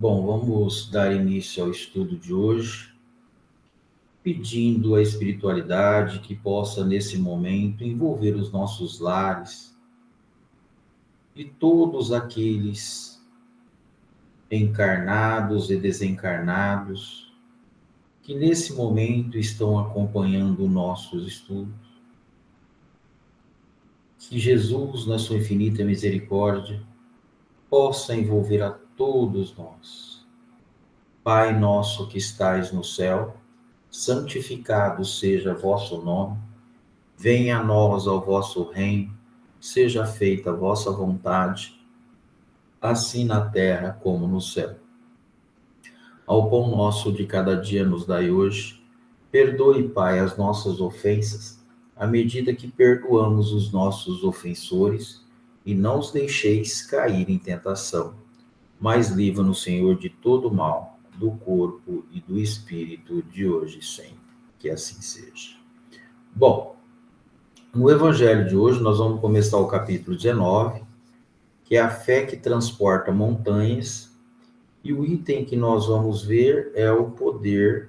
Bom, vamos dar início ao estudo de hoje, pedindo a espiritualidade que possa, nesse momento, envolver os nossos lares e todos aqueles encarnados e desencarnados que, nesse momento, estão acompanhando nossos estudos. Que Jesus, na sua infinita misericórdia, possa envolver a todos nós. Pai nosso que estais no céu, santificado seja vosso nome, venha a nós o vosso reino, seja feita a vossa vontade, assim na terra como no céu. Ao pão nosso de cada dia nos dai hoje, perdoe, Pai, as nossas ofensas, à medida que perdoamos os nossos ofensores, e não os deixeis cair em tentação, mas livra-nos, Senhor, de todo mal, do corpo e do espírito, de hoje e sempre. Que assim seja. Bom, no evangelho de hoje nós vamos começar o capítulo 19, que é a fé que transporta montanhas, e o item que nós vamos ver é o poder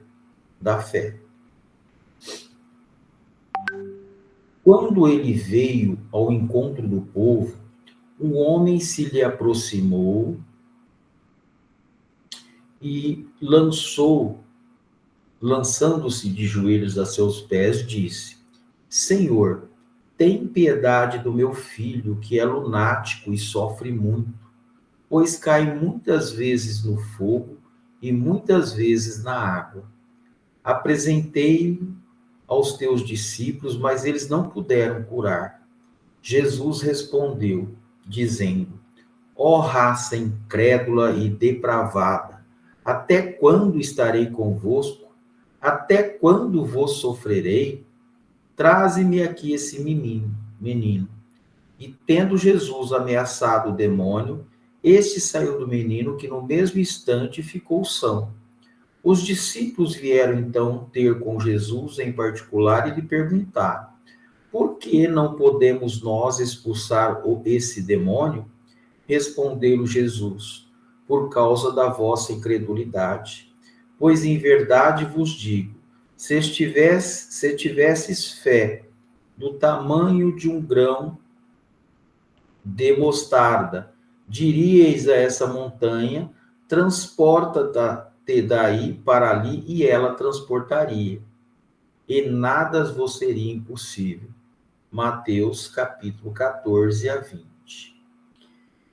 da fé. Quando ele veio ao encontro do povo, um homem se lhe aproximou e lançando-se de joelhos a seus pés, disse: Senhor, tem piedade do meu filho, que é lunático e sofre muito, pois cai muitas vezes no fogo e muitas vezes na água. Apresentei-o aos teus discípulos, mas eles não puderam curar. Jesus respondeu, dizendo: Ó raça incrédula e depravada, até quando estarei convosco? Até quando vos sofrerei? Traze-me aqui esse menino. E tendo Jesus ameaçado o demônio, este saiu do menino, que no mesmo instante ficou são. Os discípulos vieram então ter com Jesus em particular e lhe perguntaram: Por que não podemos nós expulsar esse demônio? Respondeu Jesus: Por causa da vossa incredulidade. Pois em verdade vos digo, se tivesses fé do tamanho de um grão de mostarda, diríeis a essa montanha: transporta-te daí para ali, e ela transportaria, e nada vos seria impossível. Mateus capítulo 14 a 20.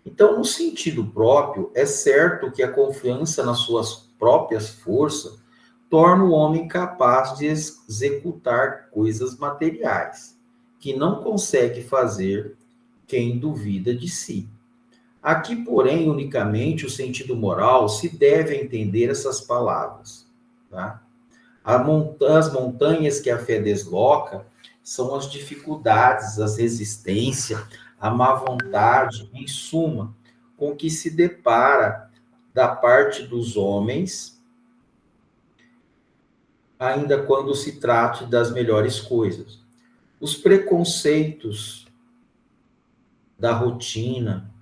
Então, no sentido próprio, é certo que a confiança nas suas próprias forças torna o homem capaz de executar coisas materiais, que não consegue fazer quem duvida de si. Aqui, porém, unicamente o sentido moral se deve entender essas palavras. Tá? As montanhas que a fé desloca são as dificuldades, as resistências, a má vontade, em suma, com que se depara da parte dos homens, ainda quando se trate das melhores coisas. Os preconceitos da rotina,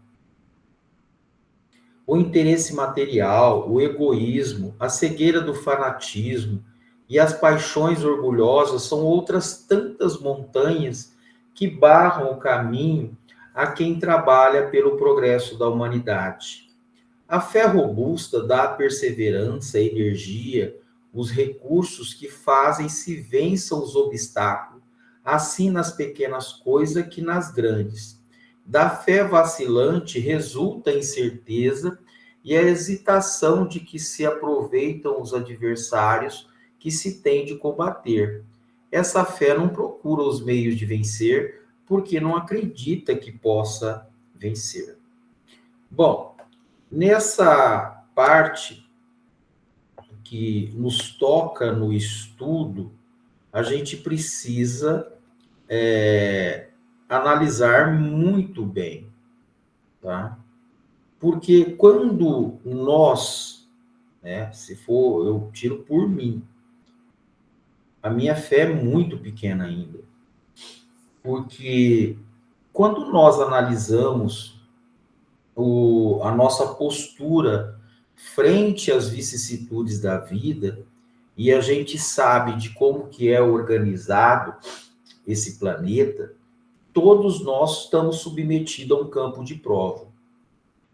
o interesse material, o egoísmo, a cegueira do fanatismo e as paixões orgulhosas são outras tantas montanhas que barram o caminho a quem trabalha pelo progresso da humanidade. A fé robusta dá a perseverança, a energia, os recursos que fazem se vençam os obstáculos, assim nas pequenas coisas que nas grandes. Da fé vacilante resulta a incerteza e a hesitação de que se aproveitam os adversários que se tem de combater. Essa fé não procura os meios de vencer, porque não acredita que possa vencer. Bom, nessa parte que nos toca no estudo, a gente precisa analisar muito bem, tá? Porque quando nós, se for, eu tiro por mim, a minha fé é muito pequena ainda, porque quando nós analisamos a nossa postura frente às vicissitudes da vida, e a gente sabe de como que é organizado esse planeta, todos nós estamos submetidos a um campo de prova.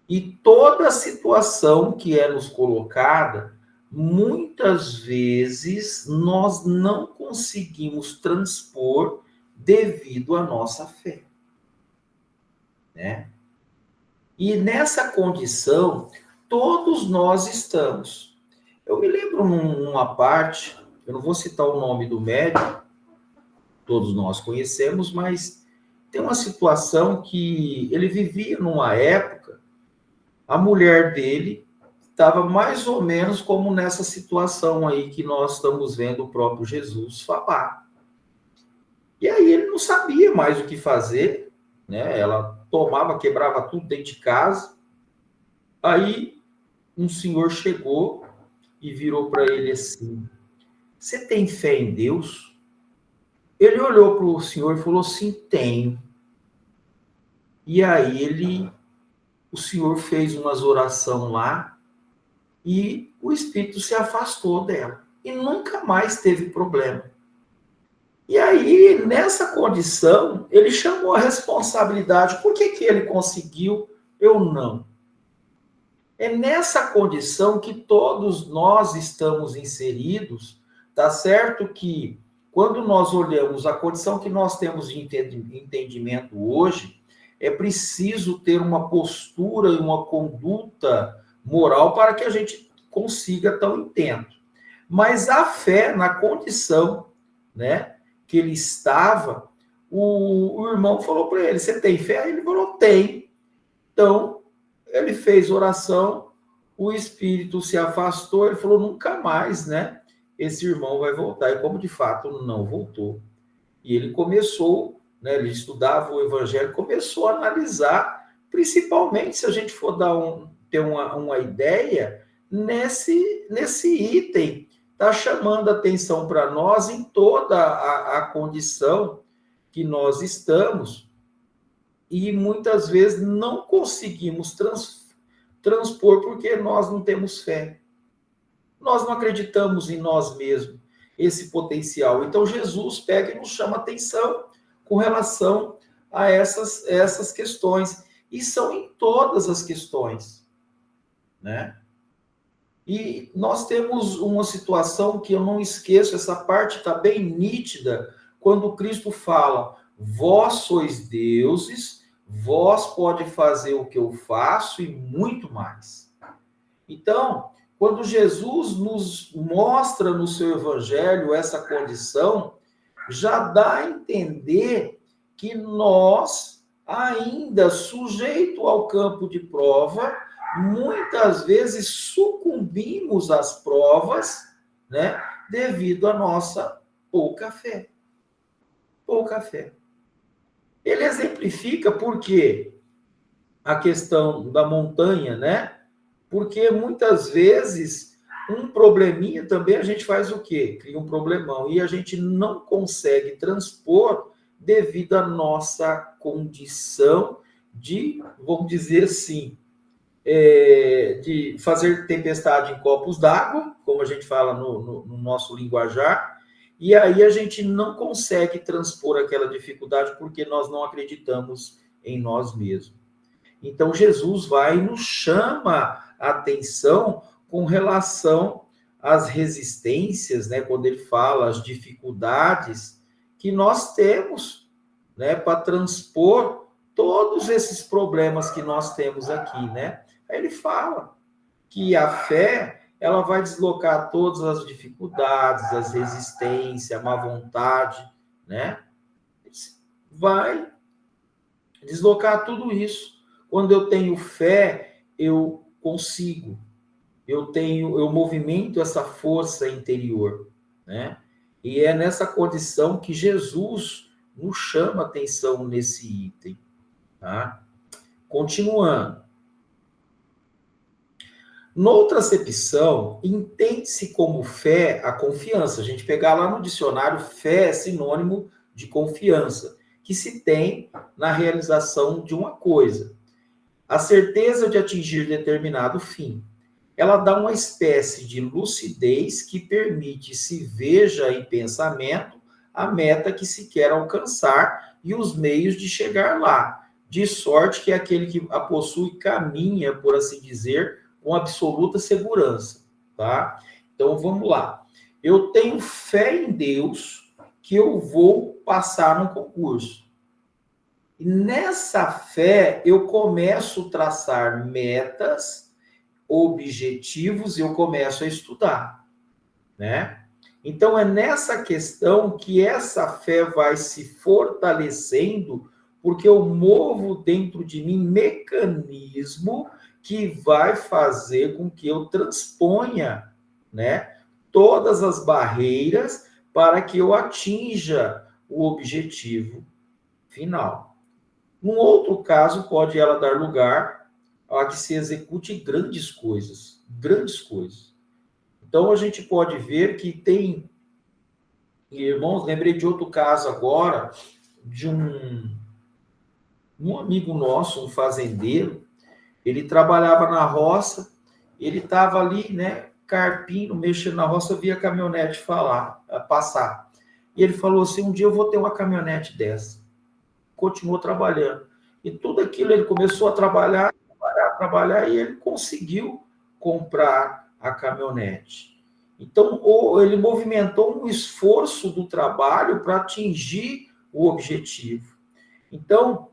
E toda situação que é nos colocada, muitas vezes nós não conseguimos transpor devido à nossa fé, né? E nessa condição, todos nós estamos. Eu me lembro numa parte, eu não vou citar o nome do médico, todos nós conhecemos, mas tem uma situação que ele vivia numa época, a mulher dele estava mais ou menos como nessa situação aí que nós estamos vendo o próprio Jesus falar. E aí ele não sabia mais o que fazer, né? Ela tomava, quebrava tudo dentro de casa. Aí um senhor chegou e virou para ele assim: você tem fé em Deus? Ele olhou para o senhor e falou assim: tenho. E aí o senhor fez umas orações lá e o espírito se afastou dela. E nunca mais teve problema. E aí, nessa condição, ele chamou a responsabilidade. Por que ele conseguiu? Eu não. É nessa condição que todos nós estamos inseridos, tá certo que quando nós olhamos a condição que nós temos de entendimento hoje, é preciso ter uma postura e uma conduta moral para que a gente consiga tão intento. Mas a fé na condição, né, que ele estava, o irmão falou para ele: você tem fé? Ele falou: tem. Então, ele fez oração, o espírito se afastou, ele falou: nunca mais, né? Esse irmão vai voltar. E como de fato não voltou. E ele começou, né, ele estudava o evangelho, começou a analisar, principalmente se a gente for ter uma ideia, nesse item, está chamando atenção para nós em toda a condição que nós estamos, e muitas vezes não conseguimos transpor porque nós não temos fé. Nós não acreditamos em nós mesmos, esse potencial. Então, Jesus pega e nos chama atenção com relação a essas questões. E são em todas as questões, né? E nós temos uma situação que eu não esqueço, essa parte está bem nítida, quando Cristo fala: vós sois deuses, vós pode fazer o que eu faço e muito mais. Então, quando Jesus nos mostra no seu evangelho essa condição, já dá a entender que nós, ainda sujeito ao campo de prova, muitas vezes sucumbimos às provas, né, devido à nossa pouca fé. Pouca fé. Ele exemplifica por quê? A questão da montanha, né? Porque muitas vezes um probleminha também a gente faz o quê? Cria um problemão e a gente não consegue transpor devido à nossa condição de, vamos dizer assim, de fazer tempestade em copos d'água, como a gente fala no nosso linguajar, e aí a gente não consegue transpor aquela dificuldade porque nós não acreditamos em nós mesmos. Então, Jesus vai e nos chama a atenção com relação às resistências, né? Quando ele fala as dificuldades que nós temos, né? Para transpor todos esses problemas que nós temos aqui, né? Aí ele fala que a fé, ela vai deslocar todas as dificuldades, as resistências, a má vontade, né? Vai deslocar tudo isso. Quando eu tenho fé, eu consigo. Eu movimento essa força interior, né? E é nessa condição que Jesus nos chama a atenção nesse item, tá? Continuando. Noutra acepção, entende-se como fé a confiança. A gente pegar lá no dicionário, fé é sinônimo de confiança, que se tem na realização de uma coisa. A certeza de atingir determinado fim. ela dá uma espécie de lucidez que permite se veja em pensamento a meta que se quer alcançar e os meios de chegar lá, de sorte que aquele que a possui caminha, por assim dizer, com absoluta segurança, tá? Então vamos lá. Eu tenho fé em Deus que eu vou passar no concurso. E nessa fé eu começo a traçar metas, objetivos, e eu começo a estudar, né? Então é nessa questão que essa fé vai se fortalecendo, porque eu movo dentro de mim mecanismo que vai fazer com que eu transponha, né, todas as barreiras para que eu atinja o objetivo final. Num outro caso, pode ela dar lugar a que se execute grandes coisas, grandes coisas. Então, a gente pode ver que tem, irmãos, lembrei de outro caso agora, de um amigo nosso, um fazendeiro, ele trabalhava na roça, ele estava ali, né, carpindo, mexendo na roça, via a caminhonete passar. E ele falou assim, um dia eu vou ter uma caminhonete dessa. Continuou trabalhando. E tudo aquilo ele começou a trabalhar, e ele conseguiu comprar a caminhonete. Então, ele movimentou um esforço do trabalho para atingir o objetivo. Então,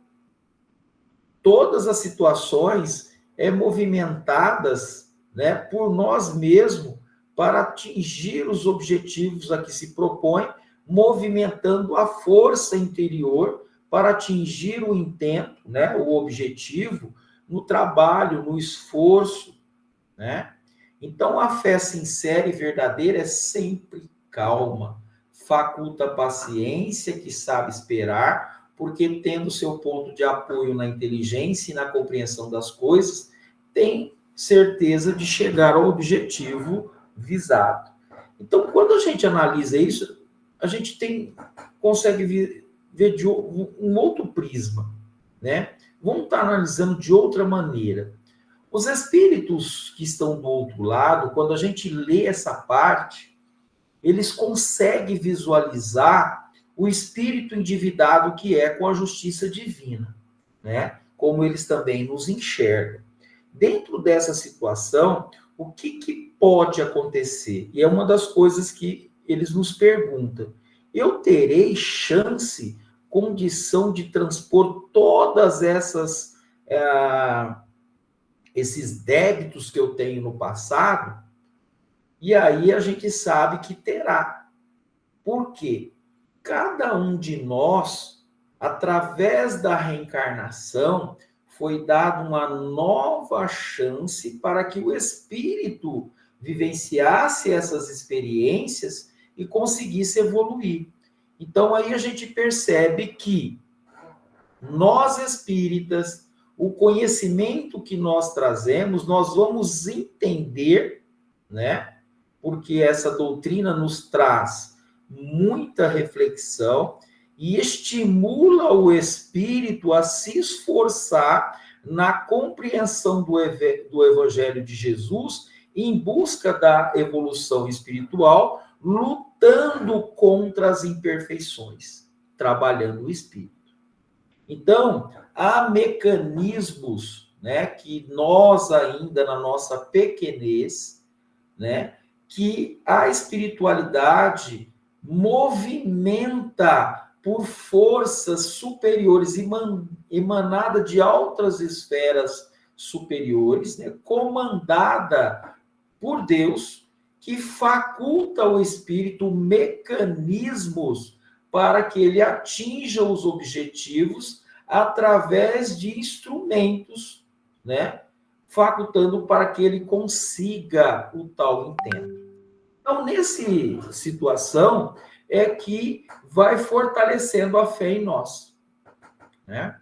todas as situações movimentadas, né, por nós mesmos para atingir os objetivos a que se propõe, movimentando a força interior para atingir o intento, né, o objetivo, no trabalho, no esforço, né? Então, a fé sincera e verdadeira é sempre calma, faculta paciência que sabe esperar, porque tendo seu ponto de apoio na inteligência e na compreensão das coisas, tem certeza de chegar ao objetivo visado. Então, quando a gente analisa isso, a gente consegue ver de um outro prisma, né? Vamos estar analisando de outra maneira. Os espíritos que estão do outro lado, quando a gente lê essa parte, eles conseguem visualizar o espírito endividado que é com a justiça divina, né? Como eles também nos enxergam. Dentro dessa situação, o que pode acontecer? E é uma das coisas que eles nos perguntam. Eu terei chance, condição de transpor todas esses débitos que eu tenho no passado? E aí a gente sabe que terá. Por quê? Cada um de nós, através da reencarnação, foi dado uma nova chance para que o espírito vivenciasse essas experiências e conseguisse evoluir. Então aí a gente percebe que nós espíritas, o conhecimento que nós trazemos, nós vamos entender, né? Porque essa doutrina nos traz muita reflexão e estimula o espírito a se esforçar na compreensão do Evangelho de Jesus em busca da evolução espiritual, lutando contra as imperfeições, trabalhando o espírito. Então, há mecanismos, né, que nós ainda na nossa pequenez, né, que a espiritualidade movimenta por forças superiores, emanada de outras esferas superiores, né, comandada por Deus, que faculta ao espírito mecanismos para que ele atinja os objetivos através de instrumentos, né, facultando para que ele consiga o tal intento. Então, nessa situação, é que vai fortalecendo a fé em nós, né?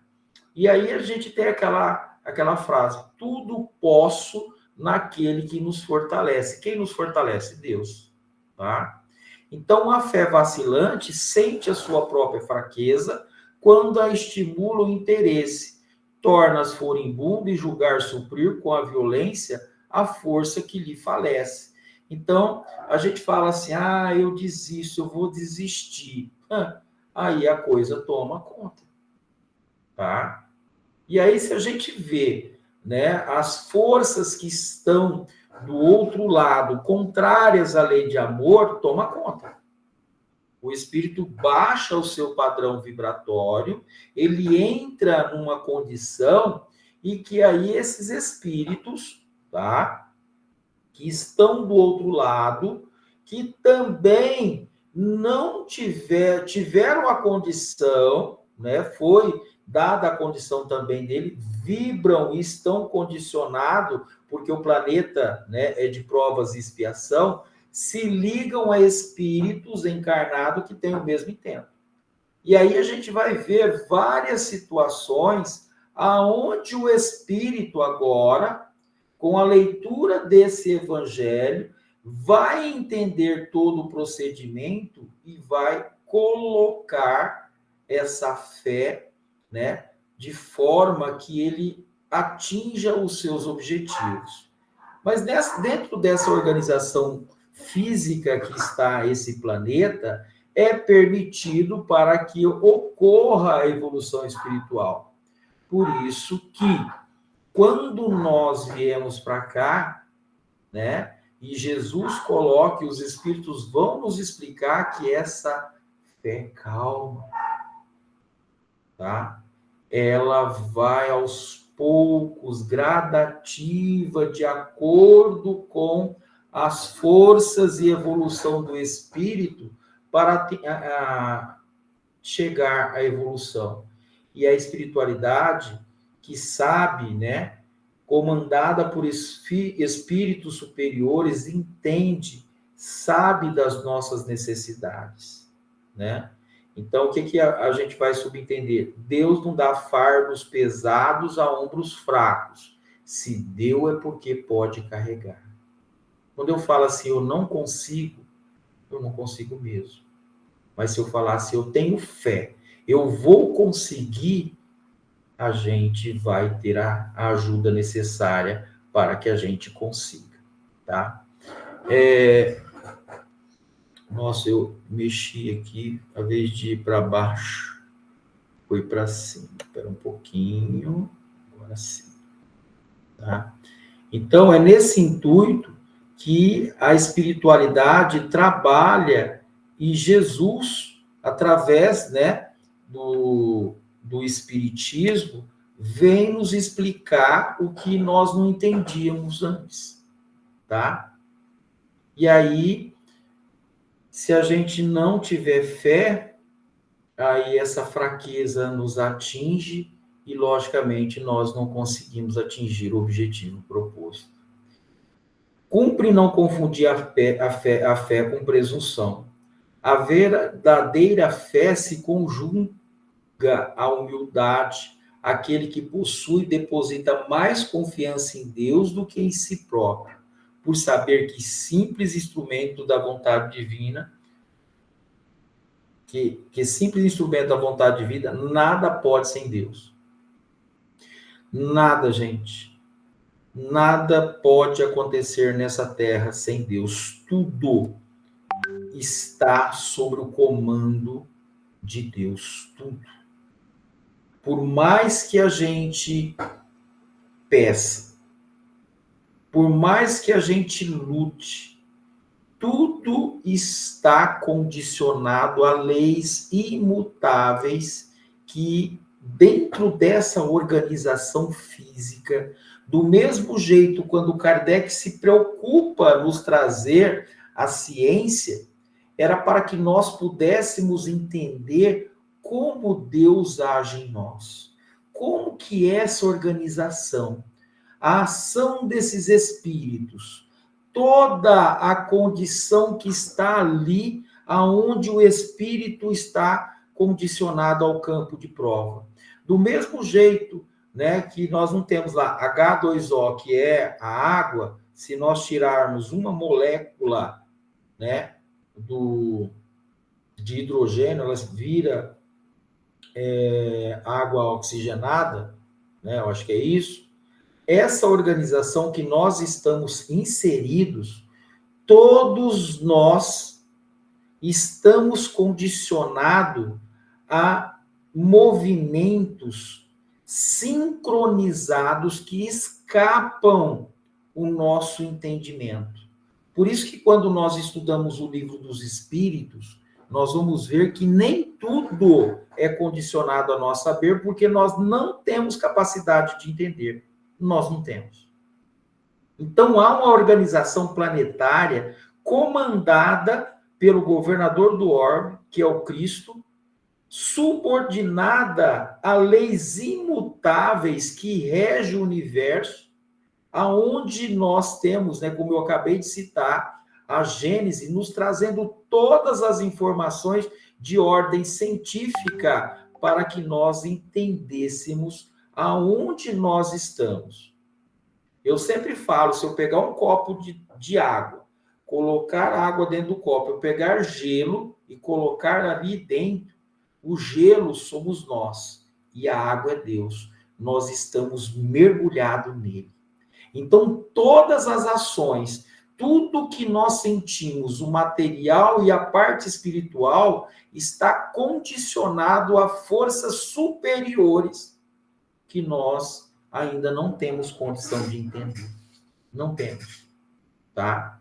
E aí a gente tem aquela frase, tudo posso naquele que nos fortalece. Quem nos fortalece? Deus, tá? Então, a fé vacilante sente a sua própria fraqueza quando a estimula o interesse, torna-se furibundo e julgar suprir com a violência a força que lhe falece. Então, a gente fala assim, eu desisto, eu vou desistir. Aí a coisa toma conta, tá? E aí, se a gente vê, né, as forças que estão do outro lado, contrárias à lei de amor, toma conta. O espírito baixa o seu padrão vibratório, ele entra numa condição e que aí esses espíritos, tá, que estão do outro lado, que também não tiveram a condição, né, foi dada a condição também dele, vibram e estão condicionados, porque o planeta, né, é de provas e expiação, se ligam a espíritos encarnados que têm o mesmo intento. E aí a gente vai ver várias situações aonde o espírito agora, com a leitura desse evangelho, vai entender todo o procedimento e vai colocar essa fé, né, de forma que ele atinja os seus objetivos. Mas dentro dessa organização física que está esse planeta, é permitido para que ocorra a evolução espiritual. Por isso que, quando nós viemos para cá, né, e Jesus coloca, e os espíritos vão nos explicar que essa fé calma, tá? Ela vai aos poucos, gradativa, de acordo com as forças e evolução do espírito para chegar à evolução. E a espiritualidade que sabe, né, comandada por espíritos superiores, entende, sabe das nossas necessidades, né? Então, o que a gente vai subentender? Deus não dá fardos pesados a ombros fracos. Se deu, é porque pode carregar. Quando eu falo assim, eu não consigo mesmo. Mas se eu falar assim, eu tenho fé, eu vou conseguir, a gente vai ter a ajuda necessária para que a gente consiga, tá? Nossa, eu mexi aqui, a vez de ir para baixo, foi para cima. Espera um pouquinho, agora sim, tá? Então, é nesse intuito que a espiritualidade trabalha e Jesus, através, né, do espiritismo, vem nos explicar o que nós não entendíamos antes, tá? E aí, se a gente não tiver fé, aí essa fraqueza nos atinge e, logicamente, nós não conseguimos atingir o objetivo proposto. Cumpre não confundir a fé com presunção. A verdadeira fé se conjuga à humildade, aquele que possui e deposita mais confiança em Deus do que em si próprio, por saber que simples instrumento da vontade divina, que simples instrumento da vontade divina, nada pode sem Deus. Nada, gente. Nada pode acontecer nessa terra sem Deus. Tudo está sob o comando de Deus. Tudo. Por mais que a gente peça, por mais que a gente lute, tudo está condicionado a leis imutáveis que, dentro dessa organização física, do mesmo jeito, quando Kardec se preocupa nos trazer a ciência, era para que nós pudéssemos entender como Deus age em nós. Como que é essa organização? A ação desses espíritos, toda a condição que está ali, aonde o espírito está condicionado ao campo de prova. Do mesmo jeito, né, que nós não temos lá H2O, que é a água, se nós tirarmos uma molécula, né, de hidrogênio, ela vira água oxigenada, né, eu acho que é isso. essa organização que nós estamos inseridos, todos nós estamos condicionados a movimentos sincronizados que escapam o nosso entendimento. Por isso que quando nós estudamos o livro dos Espíritos, nós vamos ver que nem tudo é condicionado a nós saber, porque nós não temos capacidade de entender. Nós não temos. Então, há uma organização planetária comandada pelo governador do orbe, que é o Cristo, subordinada a leis imutáveis que regem o universo, aonde nós temos, né, como eu acabei de citar, a Gênese nos trazendo todas as informações de ordem científica para que nós entendêssemos aonde nós estamos. Eu sempre falo, se eu pegar um copo de água, colocar água dentro do copo, eu pegar gelo e colocar ali dentro, o gelo somos nós e a água é Deus. Nós estamos mergulhados nele. Então, todas as ações, tudo que nós sentimos, o material e a parte espiritual, está condicionado a forças superiores que nós ainda não temos condição de entender. Não temos, tá?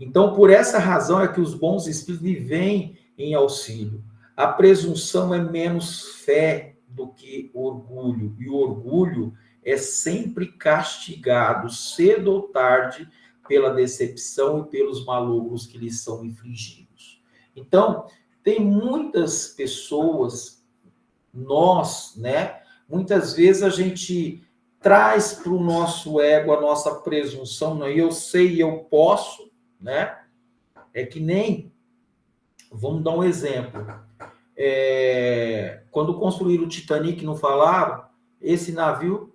Então, por essa razão é que os bons espíritos lhe vêm em auxílio. A presunção é menos fé do que orgulho, e o orgulho é sempre castigado, cedo ou tarde, pela decepção e pelos malogros que lhes são infligidos. Então, tem muitas pessoas, nós, né? Muitas vezes a gente traz para o nosso ego a nossa presunção, né? Eu sei, eu posso, né? É que nem, vamos dar um exemplo. Quando construíram o Titanic, não falaram? Esse navio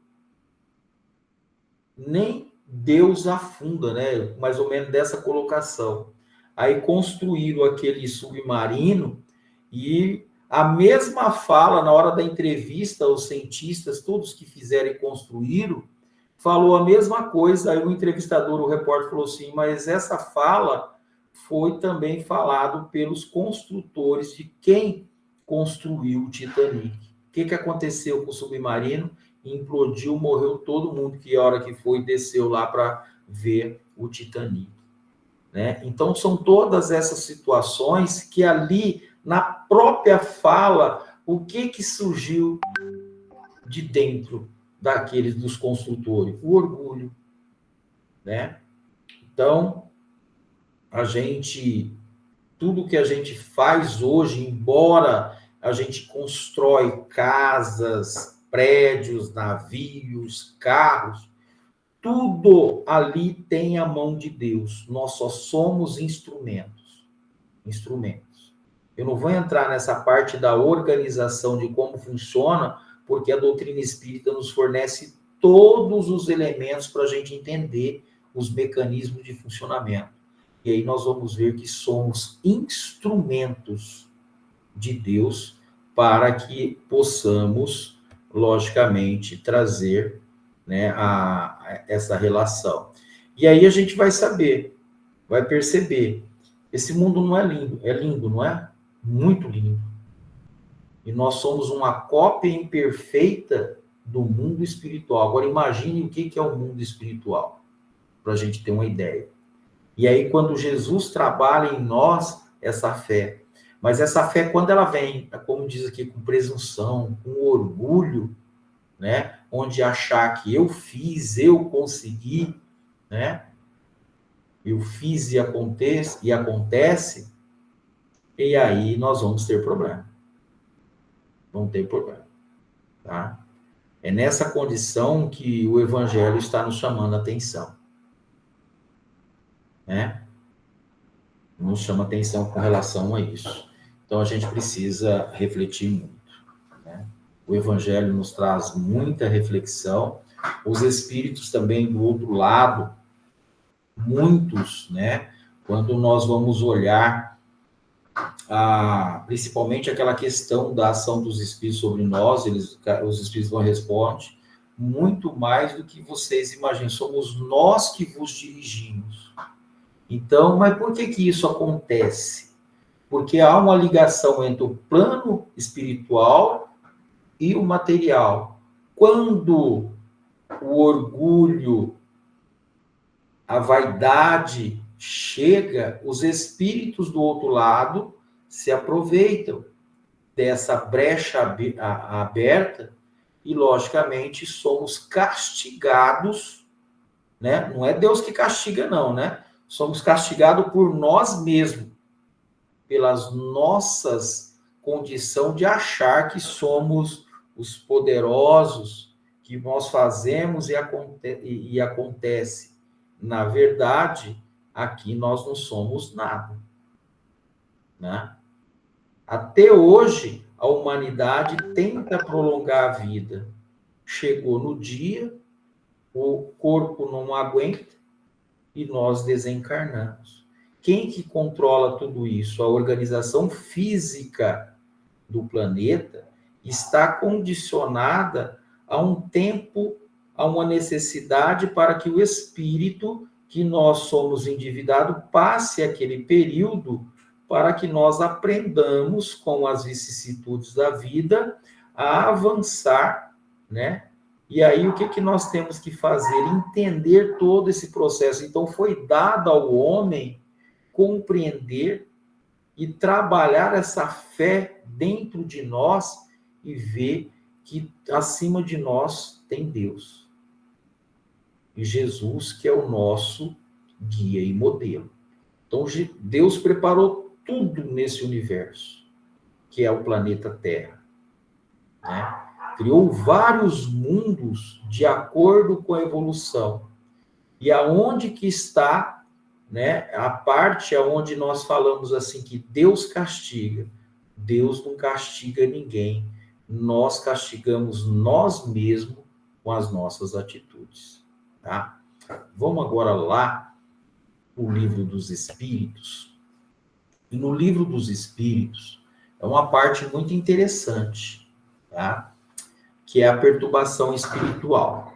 nem Deus afunda, né? Mais ou menos dessa colocação. Aí construíram aquele submarino e a mesma fala na hora da entrevista, os cientistas, todos que fizeram e construíram, falou a mesma coisa. Aí o entrevistador, o repórter, falou assim, mas essa fala foi também falado pelos construtores de quem construiu o Titanic. O que aconteceu com o submarino? Implodiu, morreu todo mundo que a hora que foi desceu lá para ver o Titanic, né? Então são todas essas situações que ali na própria fala, o que surgiu de dentro daqueles dos construtores? O orgulho, né? Então tudo que a gente faz hoje, embora a gente constrói casas, prédios, navios, carros, tudo ali tem a mão de Deus. Nós só somos instrumentos. Eu não vou entrar nessa parte da organização de como funciona, porque a doutrina espírita nos fornece todos os elementos para a gente entender os mecanismos de funcionamento. E aí nós vamos ver que somos instrumentos de Deus para que possamos, logicamente, trazer, né, essa relação. E aí a gente vai saber, vai perceber, esse mundo não é lindo, não é? Muito lindo. E nós somos uma cópia imperfeita do mundo espiritual. Agora imagine o que é o mundo espiritual, para a gente ter uma ideia. E aí quando Jesus trabalha em nós essa fé, mas essa fé, quando ela vem, como diz aqui, com presunção, com orgulho, né? Onde achar que eu fiz, eu consegui, né? Eu fiz e acontece, e aí nós vamos ter problema. Vamos ter problema, tá? É nessa condição que o Evangelho está nos chamando a atenção, né? Nos chama atenção com relação a isso. Então, a gente precisa refletir muito, né? O Evangelho nos traz muita reflexão. Os Espíritos também, do outro lado, muitos, né? Quando nós vamos olhar, principalmente aquela questão da ação dos Espíritos sobre nós, os Espíritos vão responder, muito mais do que vocês imaginam. Somos nós que vos dirigimos. Então, mas por que que isso acontece? Porque há uma ligação entre o plano espiritual e o material. Quando o orgulho, a vaidade chega, os espíritos do outro lado se aproveitam dessa brecha aberta e, logicamente, somos castigados, né? Não é Deus que castiga, não, né? Somos castigados por nós mesmos, pelas nossas condição de achar que somos os poderosos, que nós fazemos e acontece. Na verdade, aqui nós não somos nada, né? Até hoje, a humanidade tenta prolongar a vida. Chegou no dia, o corpo não aguenta e nós desencarnamos. Quem que controla tudo isso? A organização física do planeta está condicionada a um tempo, a uma necessidade para que o espírito, que nós somos endividado, passe aquele período para que nós aprendamos com as vicissitudes da vida a avançar, né? E aí o que que nós temos que fazer? Entender todo esse processo. Então foi dado ao homem compreender e trabalhar essa fé dentro de nós e ver que acima de nós tem Deus. E Jesus, que é o nosso guia e modelo. Então, Deus preparou tudo nesse universo, que é o planeta Terra, né? Criou vários mundos de acordo com a evolução. E aonde que está, né, a parte aonde nós falamos assim que Deus castiga? Deus não castiga ninguém. Nós castigamos nós mesmos com as nossas atitudes, tá? Vamos agora lá o Livro dos Espíritos. E no Livro dos Espíritos é uma parte muito interessante, tá? Que é a perturbação espiritual,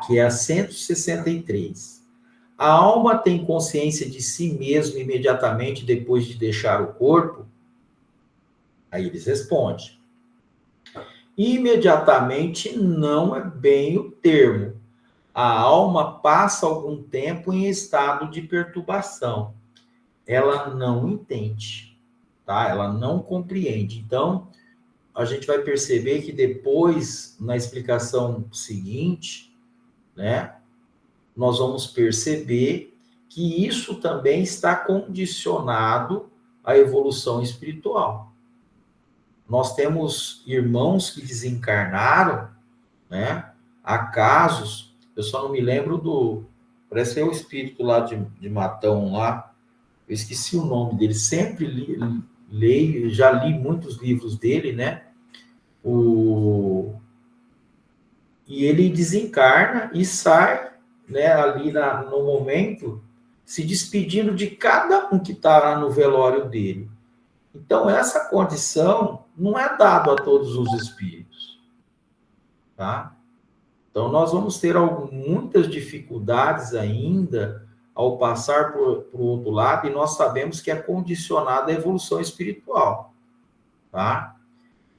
que é a 163. A alma tem consciência de si mesma imediatamente depois de deixar o corpo? Aí eles respondem. Imediatamente não é bem o termo. A alma passa algum tempo em estado de perturbação. Ela não entende, tá? Ela não compreende. Então, a gente vai perceber que depois, na explicação seguinte, né, nós vamos perceber que isso também está condicionado à evolução espiritual. Nós temos irmãos que desencarnaram, né? Há casos, eu só não me lembro parece que é o espírito lá de Matão lá, eu esqueci o nome dele, sempre leio, já li muitos livros dele, né? E ele desencarna e sai, né, ali no momento, se despedindo de cada um que está lá no velório dele. Então, essa condição não é dada a todos os espíritos, tá? Então, nós vamos ter muitas dificuldades ainda ao passar por outro lado, e nós sabemos que é condicionada à evolução espiritual, tá?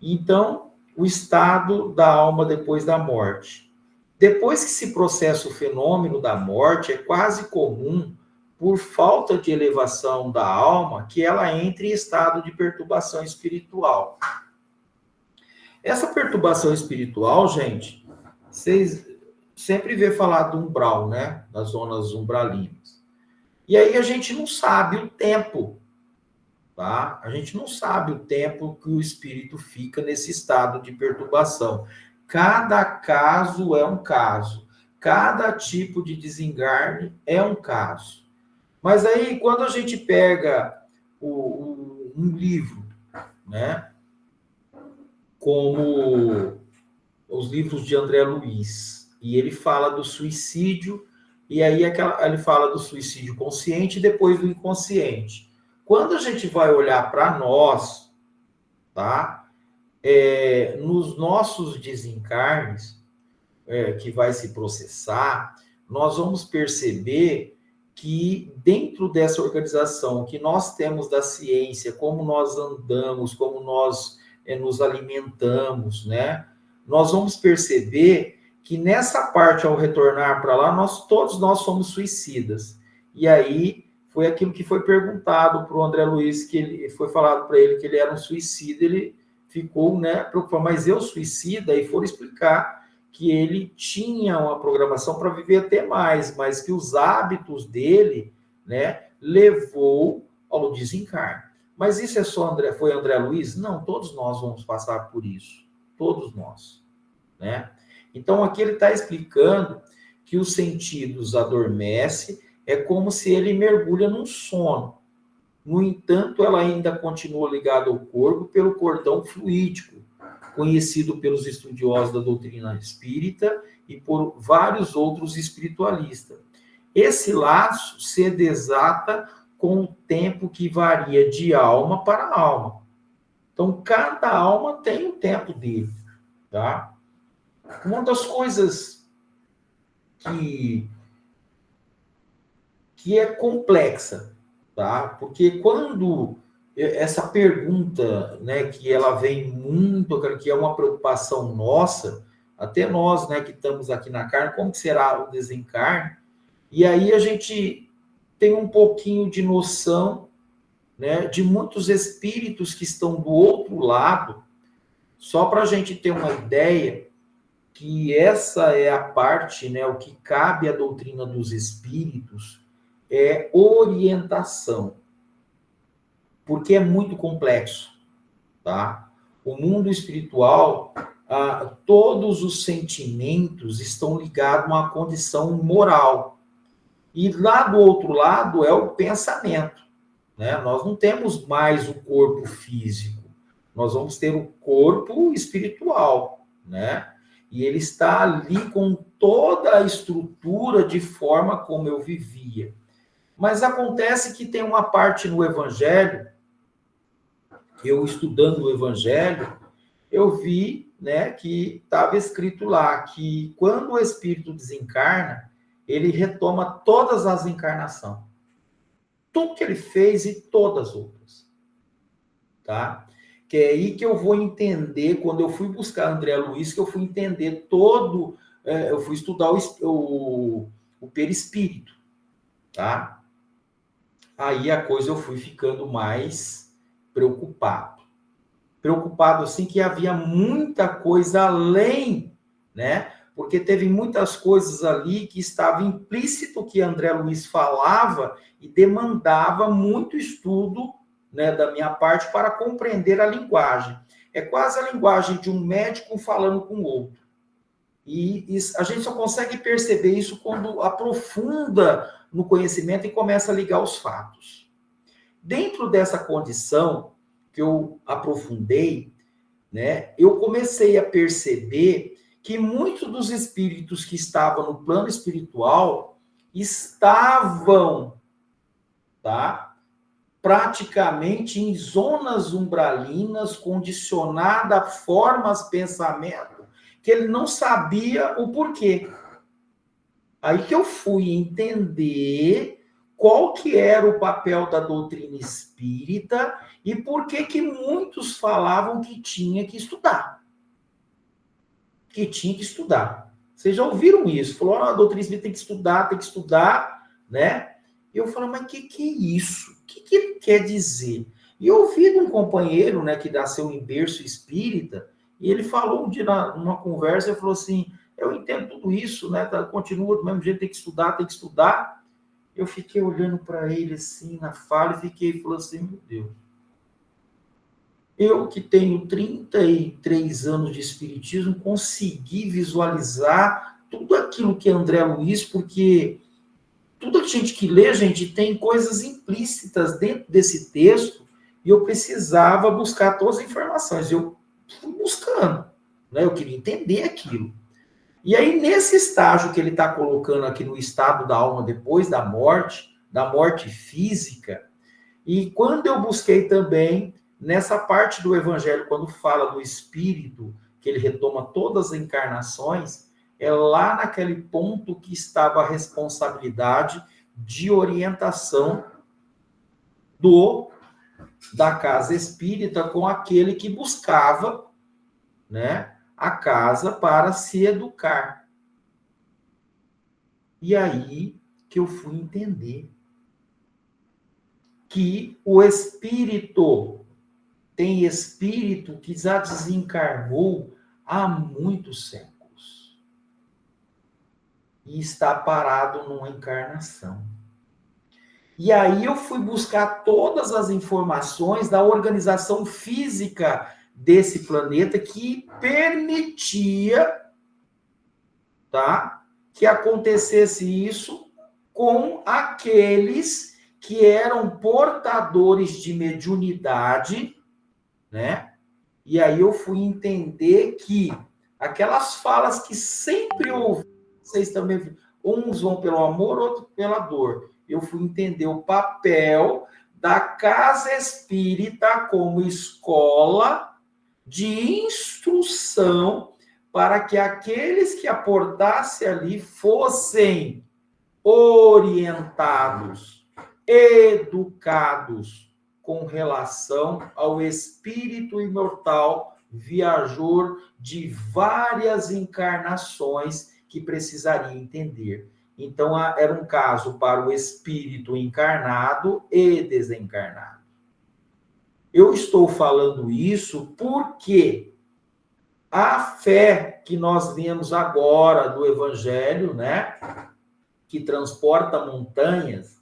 Então, o estado da alma depois da morte. Depois que se processa o fenômeno da morte, é quase comum, por falta de elevação da alma, que ela entre em estado de perturbação espiritual. Essa perturbação espiritual, gente, vocês sempre vê falar do umbral, né? Das zonas umbralinas. E aí a gente não sabe o tempo, tá? A gente não sabe o tempo que o espírito fica nesse estado de perturbação. Cada caso é um caso. Cada tipo de desencarne é um caso. Mas aí, quando a gente pega um livro, né? Como os livros de André Luiz, e ele fala do suicídio, e aí ele fala do suicídio consciente e depois do inconsciente. Quando a gente vai olhar para nós, tá? Nos nossos desencarnes, que vai se processar, nós vamos perceber que dentro dessa organização que nós temos da ciência, como nós andamos, como nós nos alimentamos, né? Nós vamos perceber que nessa parte, ao retornar para lá, todos nós somos suicidas. E aí foi aquilo que foi perguntado para o André Luiz, que ele foi falado para ele que ele era um suicida, ele ficou, né, preocupado, mas eu suicida, e foram explicar que ele tinha uma programação para viver até mais, mas que os hábitos dele, né, levou ao desencarne. Mas isso foi André Luiz? Não, todos nós vamos passar por isso. Todos nós, né? Então, aqui ele está explicando que os sentidos adormecem, é como se ele mergulha num sono. No entanto, ela ainda continua ligada ao corpo pelo cordão fluídico, conhecido pelos estudiosos da doutrina espírita e por vários outros espiritualistas. Esse laço se desata com o tempo que varia de alma para alma. Então, cada alma tem o tempo dele, tá? Uma das coisas que é complexa, tá? Porque quando essa pergunta, né, que ela vem muito, que é uma preocupação nossa, até nós, né, que estamos aqui na carne, como será o desencarne? E aí a gente tem um pouquinho de noção, né, de muitos espíritos que estão do outro lado, só para a gente ter uma ideia que essa é a parte, né, o que cabe à doutrina dos espíritos é orientação, porque é muito complexo, tá? O mundo espiritual, todos os sentimentos estão ligados a uma condição moral. E lá do outro lado é o pensamento, né? Nós não temos mais o corpo físico, nós vamos ter o corpo espiritual, né? E ele está ali com toda a estrutura de forma como eu vivia. Mas acontece que tem uma parte no Evangelho, eu estudando o Evangelho, eu vi, né, que estava escrito lá que quando o espírito desencarna, ele retoma todas as encarnações. Tudo que ele fez e todas as outras. Tá? Que é aí que eu vou entender, quando eu fui buscar André Luiz, que eu fui entender eu fui estudar o perispírito, tá? Aí a coisa eu fui ficando mais preocupado. Preocupado, assim, que havia muita coisa além, né? Porque teve muitas coisas ali que estava implícito que André Luiz falava e demandava muito estudo, né, da minha parte para compreender a linguagem. É quase a linguagem de um médico falando com o outro. E a gente só consegue perceber isso quando aprofunda no conhecimento e começa a ligar os fatos. Dentro dessa condição que eu aprofundei, né, eu comecei a perceber que muitos dos espíritos que estavam no plano espiritual estavam, tá, praticamente em zonas umbralinas, condicionada a formas, pensamento, que ele não sabia o porquê. Aí que eu fui entender qual que era o papel da doutrina espírita e por que muitos falavam que tinha que estudar. Que tinha que estudar. Vocês já ouviram isso? Falou, a doutrina espírita tem que estudar, né? E eu falei, mas que é isso? O que ele quer dizer? E eu ouvi de um companheiro, né, que nasceu em berço espírita, e ele falou um dia numa conversa, ele falou assim, eu entendo tudo isso, né? Continua do mesmo jeito, tem que estudar, tem que estudar. Eu fiquei olhando para ele assim na fala e falou assim, meu Deus. Eu que tenho 33 anos de espiritismo, consegui visualizar tudo aquilo que é André Luiz, porque tudo que a gente que lê, gente, tem coisas implícitas dentro desse texto, e eu precisava buscar todas as informações. Eu fui buscando, né? Eu queria entender aquilo. E aí, nesse estágio que ele está colocando aqui no estado da alma depois da morte física, e quando eu busquei também, nessa parte do Evangelho, quando fala do Espírito, que ele retoma todas as encarnações, é lá naquele ponto que estava a responsabilidade de orientação da casa espírita com aquele que buscava, né, a casa para se educar. E aí que eu fui entender que o espírito tem espírito que já desencarnou há muitos séculos e está parado numa encarnação. E aí eu fui buscar todas as informações da organização física desse planeta que permitia, tá, que acontecesse isso com aqueles que eram portadores de mediunidade, né? E aí eu fui entender que aquelas falas que sempre ouvi, vocês também, uns vão pelo amor, outros pela dor. Eu fui entender o papel da casa espírita como escola de instrução para que aqueles que aportassem ali fossem orientados, educados com relação ao espírito imortal, viajor de várias encarnações que precisaria entender. Então, era um caso para o espírito encarnado e desencarnado. Eu estou falando isso porque a fé que nós vemos agora do Evangelho, né, que transporta montanhas,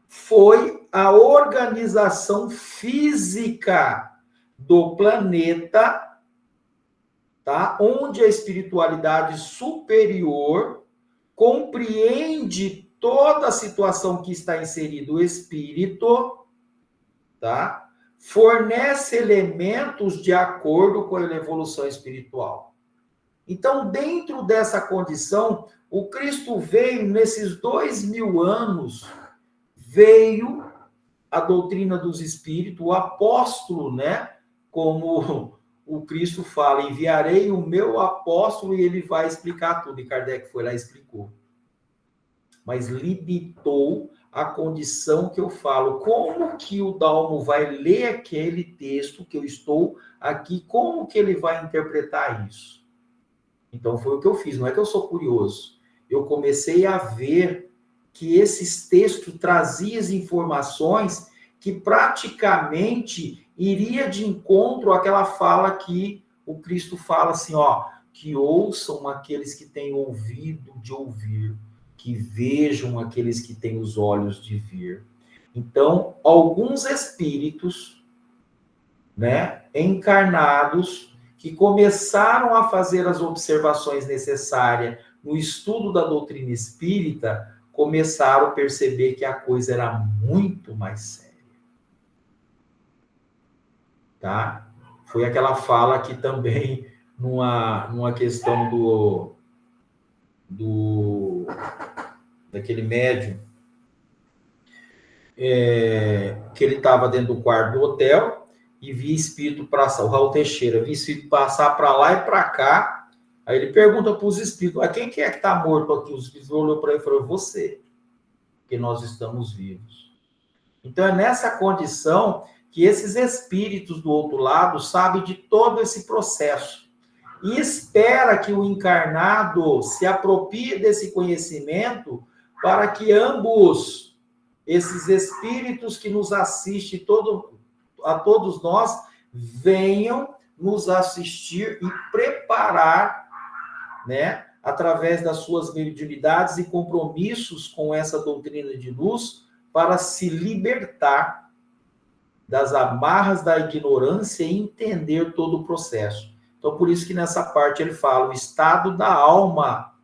foi a organização física do planeta, tá? Onde a espiritualidade superior compreende toda a situação que está inserido o espírito, tá? Fornece elementos de acordo com a evolução espiritual. Então, dentro dessa condição, o Cristo veio nesses 2000 anos, veio a doutrina dos espíritos, o apóstolo, né? Como o Cristo fala, enviarei o meu apóstolo e ele vai explicar tudo. E Kardec foi lá e explicou. Mas limitou a condição que eu falo. Como que o Dalmo vai ler aquele texto que eu estou aqui? Como que ele vai interpretar isso? Então foi o que eu fiz. Não é que eu sou curioso. Eu comecei a ver que esses textos traziam informações que praticamente iria de encontro àquela fala que o Cristo fala assim, ó, que ouçam aqueles que têm ouvido de ouvir, que vejam aqueles que têm os olhos de ver. Então, alguns espíritos, né, encarnados, que começaram a fazer as observações necessárias no estudo da doutrina espírita, começaram a perceber que a coisa era muito mais séria. Tá? Foi aquela fala que também, numa questão daquele médium, que ele estava dentro do quarto do hotel e via espírito passar, o Raul Teixeira, via espírito passar para lá e para cá. Aí ele pergunta para os espíritos, quem que é que está morto aqui? Os espíritos olhou para ele e falou, você, porque nós estamos vivos. Então é nessa condição que esses espíritos do outro lado sabem de todo esse processo e espera que o encarnado se aproprie desse conhecimento para que ambos, esses espíritos que nos assistem, a todos nós, venham nos assistir e preparar, né, através das suas mediunidades e compromissos com essa doutrina de luz, para se libertar das amarras da ignorância e entender todo o processo. Então, por isso que nessa parte ele fala o estado da alma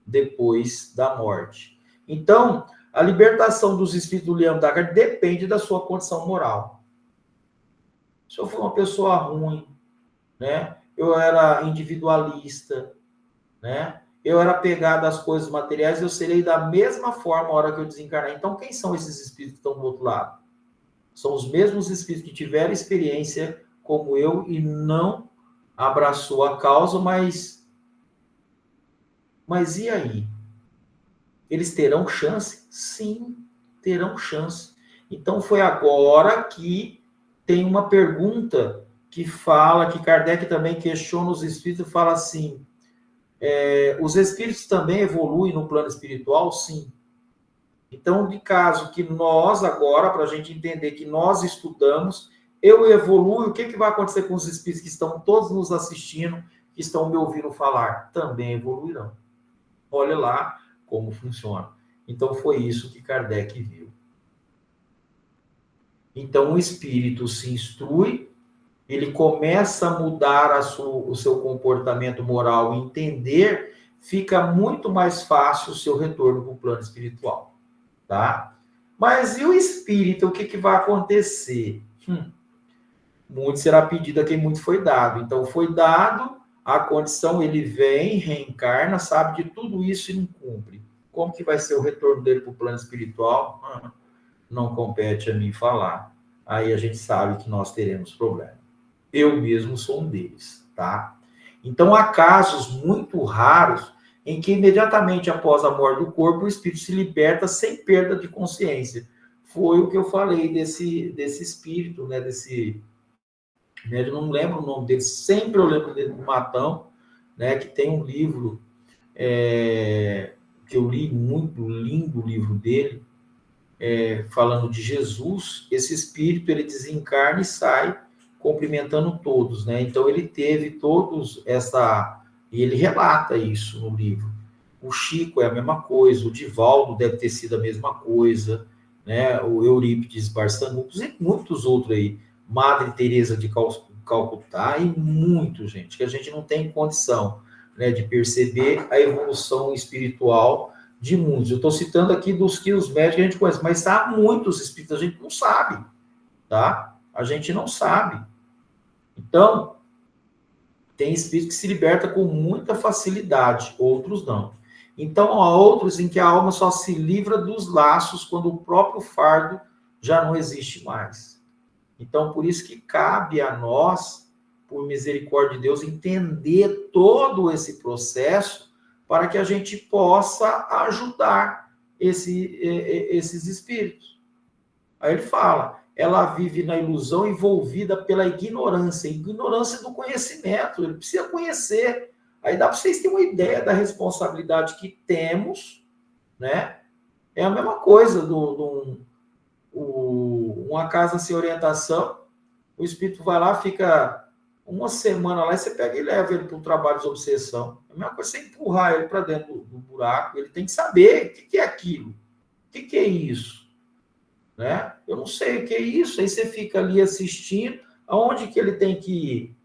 depois da morte. Então, a libertação dos espíritos do Leão da Carne depende da sua condição moral. Se eu for uma pessoa ruim, né? Eu era individualista, né? Eu era apegado às coisas materiais, eu serei da mesma forma a hora que eu desencarnar. Então, quem são esses espíritos que estão do outro lado? São os mesmos espíritos que tiveram experiência como eu e não abraçou a causa, mas Mas e aí? Eles terão chance? Sim, terão chance. Então foi agora que tem uma pergunta que fala, que Kardec também questiona os espíritos e fala assim, os espíritos também evoluem no plano espiritual? Sim. Então, de caso que nós agora, para a gente entender que nós estudamos, eu evoluo, o que vai acontecer com os espíritos que estão todos nos assistindo, que estão me ouvindo falar? Também evoluirão. Olha lá como funciona. Então, foi isso que Kardec viu. Então, o espírito se instrui, ele começa a mudar o seu comportamento moral, entender, fica muito mais fácil o seu retorno para o plano espiritual, tá? Mas e o espírito, o que vai acontecer? Muito será pedido a quem muito foi dado. Então, foi dado a condição, ele vem, reencarna, sabe de tudo isso e não cumpre. Como que vai ser o retorno dele para o plano espiritual? Não compete a mim falar. Aí a gente sabe que nós teremos problema. Eu mesmo sou um deles, tá? Então, há casos muito raros em que imediatamente após a morte do corpo, o espírito se liberta sem perda de consciência. Foi o que eu falei desse espírito, né? Eu não lembro o nome dele, sempre eu lembro dele do Matão, né? Que tem um livro que eu li, muito lindo o livro dele, falando de Jesus. Esse espírito, ele desencarna e sai cumprimentando todos, né? Então, ele teve todos e ele relata isso no livro. O Chico é a mesma coisa, o Divaldo deve ter sido a mesma coisa, né? O Eurípides Barçanucos e muitos outros aí. Madre Teresa de Calcutá e muito, gente, que a gente não tem condição, né, de perceber a evolução espiritual de muitos. Eu estou citando aqui dos que os médicos a gente conhece, mas há muitos espíritos, a gente não sabe, tá? A gente não sabe. Então, tem espírito que se liberta com muita facilidade, outros não. Então, há outros em que a alma só se livra dos laços quando o próprio fardo já não existe mais. Então, por isso que cabe a nós, por misericórdia de Deus, entender todo esse processo para que a gente possa ajudar esses espíritos. Aí ele fala, ela vive na ilusão envolvida pela ignorância do conhecimento, ele precisa conhecer. Aí dá para vocês terem uma ideia da responsabilidade que temos, né? É a mesma coisa uma casa sem orientação, o espírito vai lá, fica uma semana lá, e você pega e leva ele para o trabalho de obsessão. A mesma coisa é você empurrar ele para dentro do buraco, ele tem que saber o que é aquilo, o que é isso, né? Eu não sei o que é isso, aí você fica ali assistindo, aonde que ele tem que ir?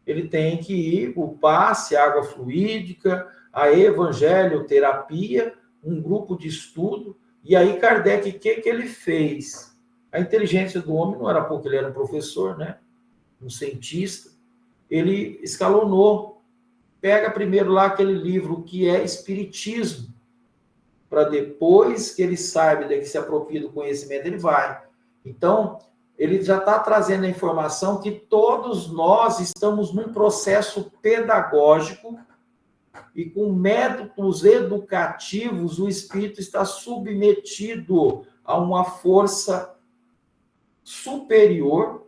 Ele tem que ir o passe, água fluídica, a evangelioterapia, um grupo de estudo, e aí Kardec, o que ele fez? A inteligência do homem não era pouco, ele era um professor, né? Um cientista, ele escalonou, pega primeiro lá aquele livro que é Espiritismo, para depois que ele saiba, que se apropria do conhecimento, ele vai. Então, ele já está trazendo a informação que todos nós estamos num processo pedagógico e com métodos educativos, o espírito está submetido a uma força superior,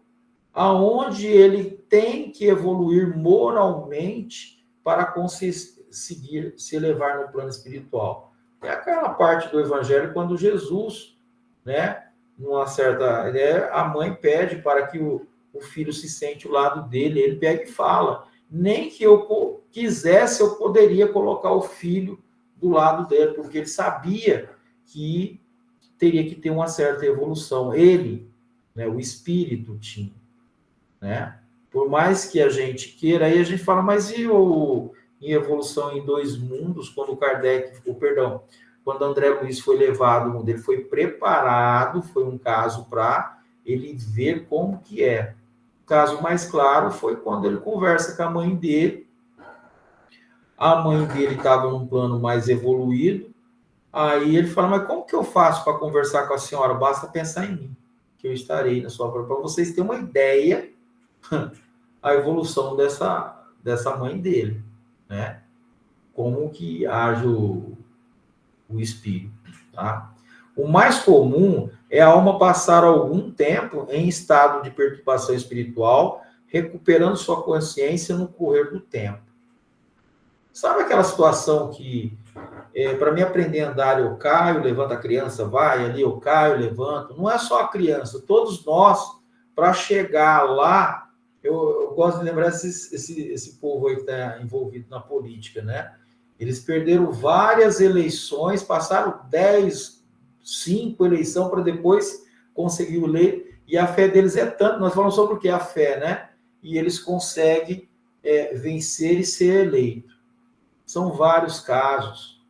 aonde ele tem que evoluir moralmente para conseguir se elevar no plano espiritual. É aquela parte do evangelho quando Jesus, né, numa certa, a mãe pede para que o filho se sente ao lado dele, ele pega e fala, nem que eu quisesse, eu poderia colocar o filho do lado dele, porque ele sabia que teria que ter uma certa evolução. Ele, né, o espírito tinha, né? Por mais que a gente queira, aí a gente fala, mas e em evolução em dois mundos, quando quando André Luiz foi levado, o mundo ele foi preparado, foi um caso para ele ver como que é. O caso mais claro foi quando ele conversa com a mãe dele. A mãe dele estava num plano mais evoluído. Aí ele fala, mas como que eu faço para conversar com a senhora? Basta pensar em mim, que eu estarei na sua para vocês terem uma ideia a evolução dessa mãe dele, né? como que age o espírito, tá? O mais comum é a alma passar algum tempo em estado de perturbação espiritual, recuperando sua consciência no correr do tempo. Sabe aquela situação que, para mim aprender a andar, eu caio, levanto a criança, vai, ali eu caio, levanto. Não é só a criança, todos nós, para chegar lá, eu gosto de lembrar esse povo aí que está envolvido na política, né? Eles perderam várias eleições, passaram 10, 5 eleições para depois conseguir o eleito, e a fé deles é tanto, nós falamos sobre o que é a fé, né? E eles conseguem vencer e ser eleito. São vários casos,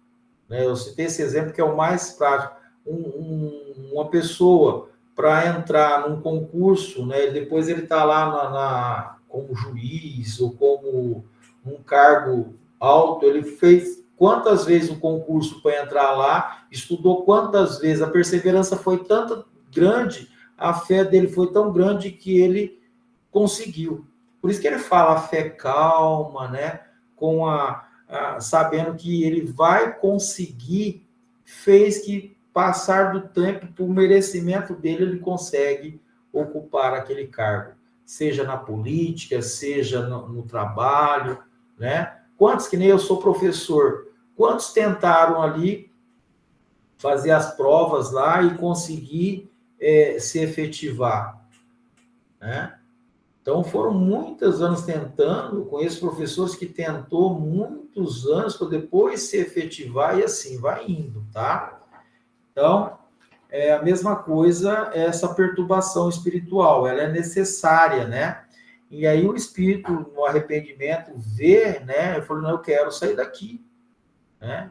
né? Eu citei esse exemplo que é o mais prático. Uma pessoa, para entrar num concurso, né? Depois ele está lá como juiz ou como um cargo alto, ele fez quantas vezes o concurso para entrar lá, estudou quantas vezes, a perseverança foi tão grande, a fé dele foi tão grande que ele conseguiu. Por isso que ele fala a fé calma, né? Com sabendo que ele vai conseguir, fez que passar do tempo, por merecimento dele, ele consegue ocupar aquele cargo, seja na política, seja no trabalho, né? Quantos, que nem eu sou professor, quantos tentaram ali fazer as provas lá e conseguir se efetivar, né? Então, foram muitos anos tentando, conheço professores que tentou muitos anos para depois se efetivar e assim vai indo, tá? Então, é a mesma coisa essa perturbação espiritual, ela é necessária, né? E aí o espírito, no arrependimento, vê, né? Ele falou, não, eu quero sair daqui, né?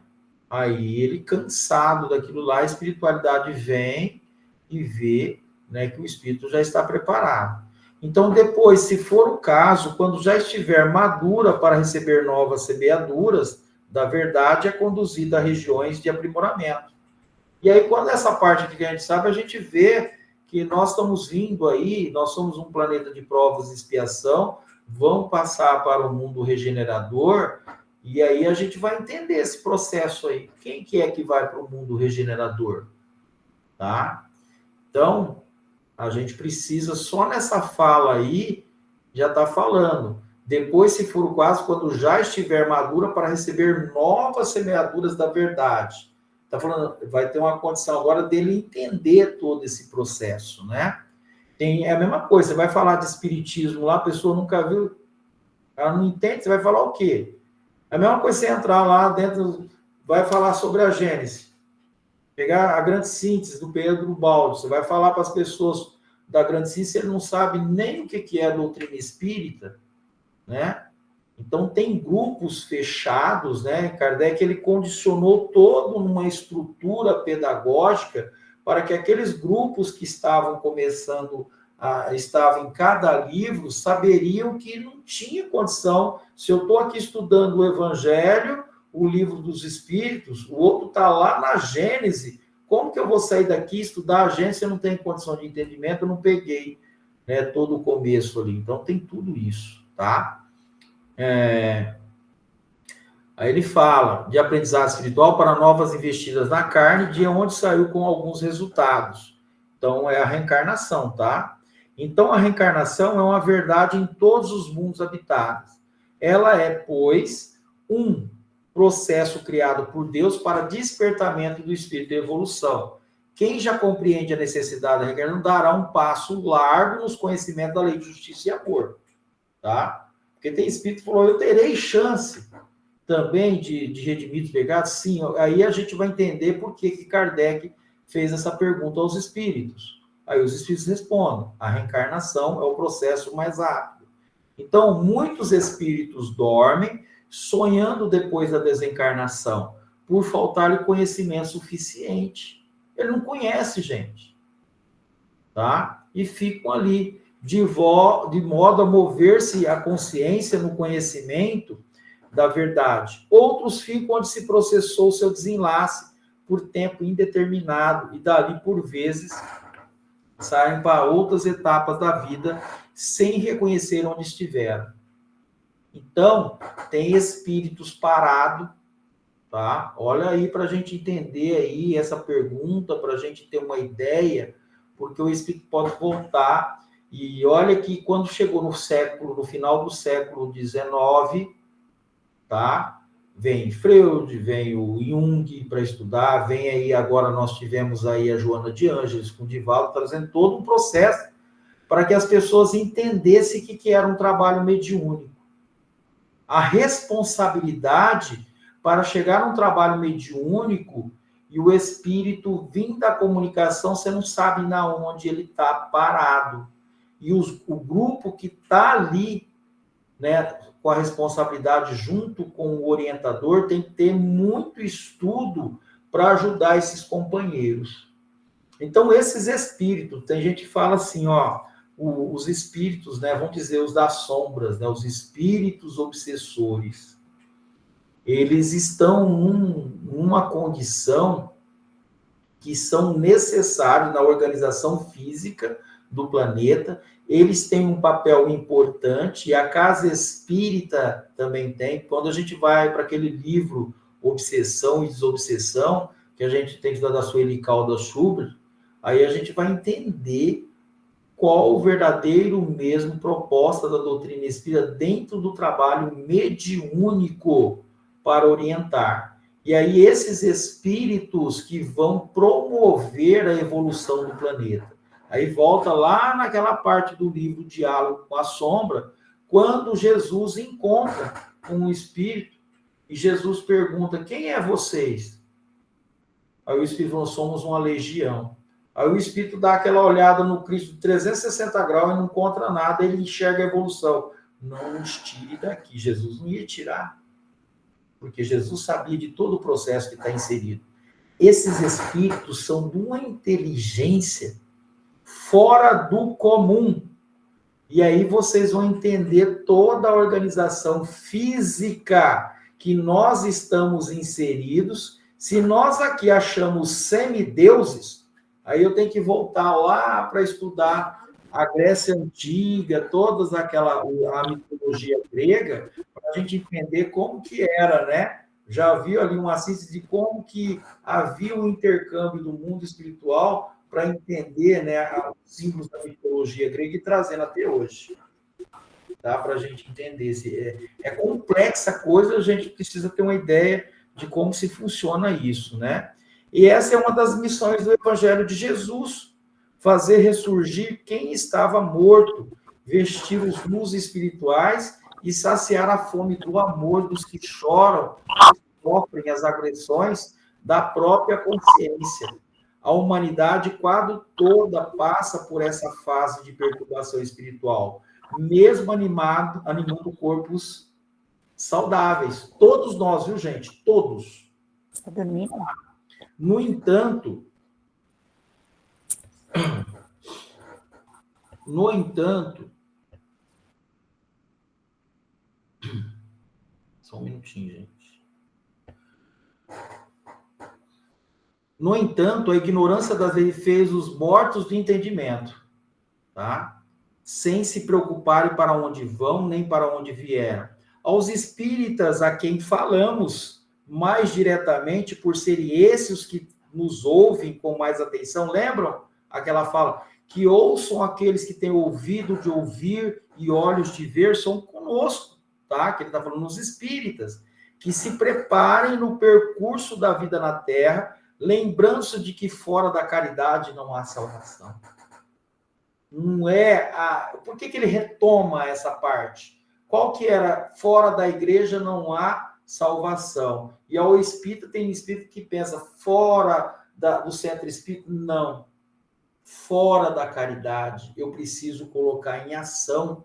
Aí ele, cansado daquilo lá, a espiritualidade vem e vê, né, que o espírito já está preparado. Então, depois, se for o caso, quando já estiver madura para receber novas semeaduras da verdade, é conduzida a regiões de aprimoramento. E aí, quando essa parte que a gente sabe, a gente vê que nós estamos vindo aí, nós somos um planeta de provas e expiação, vamos passar para o mundo regenerador, e aí a gente vai entender esse processo aí. Quem que é que vai para o mundo regenerador? Tá? Então, a gente precisa, só nessa fala aí, já está falando. Depois, se for o caso, quando já estiver madura para receber novas semeaduras da verdade. Está falando, vai ter uma condição agora dele entender todo esse processo, né? É a mesma coisa, você vai falar de espiritismo lá, a pessoa nunca viu, ela não entende, você vai falar o quê? É a mesma coisa você entrar lá dentro, vai falar sobre a Gênese. Pegar a grande síntese do Pedro Baldo, você vai falar para as pessoas da grande síntese, ele não sabe nem o que é a doutrina espírita, né? Então, tem grupos fechados, né? Kardec, ele condicionou toda uma estrutura pedagógica para que aqueles grupos que estavam começando, estavam em cada livro, saberiam que não tinha condição. Se eu estou aqui estudando o Evangelho, o livro dos Espíritos, o outro está lá na Gênese, como que eu vou sair daqui e estudar a Gênese se eu não tenho condição de entendimento, eu não peguei, né, todo o começo ali. Então, tem tudo isso, tá? Aí ele fala de aprendizado espiritual para novas investidas na carne, de onde saiu com alguns resultados. Então, é a reencarnação, tá? Então, a reencarnação é uma verdade em todos os mundos habitados. Ela é, pois, um processo criado por Deus para despertamento do espírito e evolução. Quem já compreende a necessidade da reencarnação dará um passo largo nos conhecimentos da lei de justiça e amor, tá? Porque tem espírito que falou, eu terei chance também de redimir os pecados? Sim, aí a gente vai entender por que Kardec fez essa pergunta aos espíritos. Aí os espíritos respondem, a reencarnação é o processo mais rápido. Então, muitos espíritos dormem, sonhando depois da desencarnação, por faltar-lhe conhecimento suficiente. Ele não conhece, gente, tá? E ficam ali, de modo a mover-se a consciência no conhecimento da verdade. Outros ficam onde se processou o seu desenlace por tempo indeterminado e dali, por vezes, saem para outras etapas da vida sem reconhecer onde estiveram. Então, tem espíritos parados, tá? Olha aí para a gente entender aí essa pergunta, para a gente ter uma ideia, porque o espírito pode voltar. E olha que quando chegou no final do século XIX, tá? Vem Freud, vem o Jung para estudar, vem aí agora nós tivemos aí a Joana de Ângeles com o Divaldo, trazendo todo um processo para que as pessoas entendessem o que era um trabalho mediúnico. A responsabilidade para chegar a um trabalho mediúnico e o espírito vir da comunicação, você não sabe na onde ele está parado. E o grupo que está ali, né, com a responsabilidade junto com o orientador, tem que ter muito estudo para ajudar esses companheiros. Então, esses espíritos, tem gente que fala assim, ó, os espíritos, né, vamos dizer, os das sombras, né, os espíritos obsessores, eles estão numa condição que são necessários na organização física do planeta, eles têm um papel importante, e a casa espírita também tem. Quando a gente vai para aquele livro Obsessão e Desobsessão, que a gente tem que estudar da Sueli Caldas Schubert, aí a gente vai entender qual o verdadeiro mesmo proposta da doutrina espírita dentro do trabalho mediúnico para orientar. E aí esses espíritos que vão promover a evolução do planeta. Aí volta lá naquela parte do livro Diálogo com a Sombra, quando Jesus encontra um espírito e Jesus pergunta, quem é vocês? Aí o espírito falou, somos uma legião. Aí o espírito dá aquela olhada no Cristo de 360 graus e não encontra nada, ele enxerga a evolução. Não nos tire daqui. Jesus não ia tirar, porque Jesus sabia de todo o processo que está inserido. Esses espíritos são de uma inteligência fora do comum. E aí vocês vão entender toda a organização física que nós estamos inseridos. Se nós aqui achamos semideuses, aí eu tenho que voltar lá para estudar a Grécia Antiga, todas a mitologia grega, para a gente entender como que era, né? Já viu ali uma síntese de como que havia um intercâmbio do mundo espiritual para entender, né, os símbolos da mitologia grega e trazendo até hoje. Tá? Para a gente entender. É complexa a coisa, a gente precisa ter uma ideia de como se funciona isso, né? E essa é uma das missões do Evangelho de Jesus, fazer ressurgir quem estava morto, vestir os nus espirituais e saciar a fome do amor dos que choram, que sofrem as agressões da própria consciência. A humanidade quase toda passa por essa fase de perturbação espiritual, mesmo animando corpos saudáveis. Todos nós, viu, gente? Todos. Está dormindo? No entanto, só um minutinho, gente. No entanto, a ignorância das leis fez os mortos de entendimento, tá? Sem se preocuparem para onde vão, nem para onde vieram. Aos espíritas a quem falamos mais diretamente, por serem esses os que nos ouvem com mais atenção, lembram aquela fala? Que ouçam aqueles que têm ouvido de ouvir e olhos de ver, são conosco, tá? Que ele está falando nos espíritas, que se preparem no percurso da vida na Terra, lembrando-se de que fora da caridade não há salvação. Não é Por que ele retoma essa parte? Qual que era? Fora da igreja não há salvação. E ao espírita, tem espírito que pensa fora do centro espírita. Não. Fora da caridade, eu preciso colocar em ação,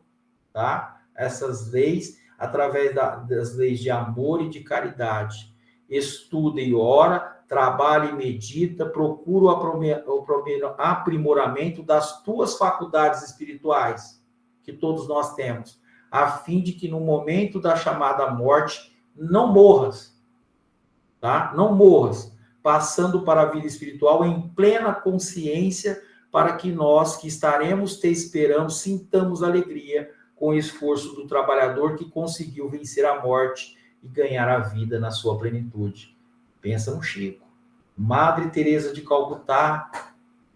tá? Essas leis, através das leis de amor e de caridade. Estuda e ora, trabalha e medita, procura o aprimoramento das tuas faculdades espirituais, que todos nós temos, a fim de que no momento da chamada morte não morras, tá? Não morras, passando para a vida espiritual em plena consciência, para que nós que estaremos te esperando sintamos alegria com o esforço do trabalhador que conseguiu vencer a morte e ganhar a vida na sua plenitude. Pensa no Chico. Madre Teresa de Calcutá,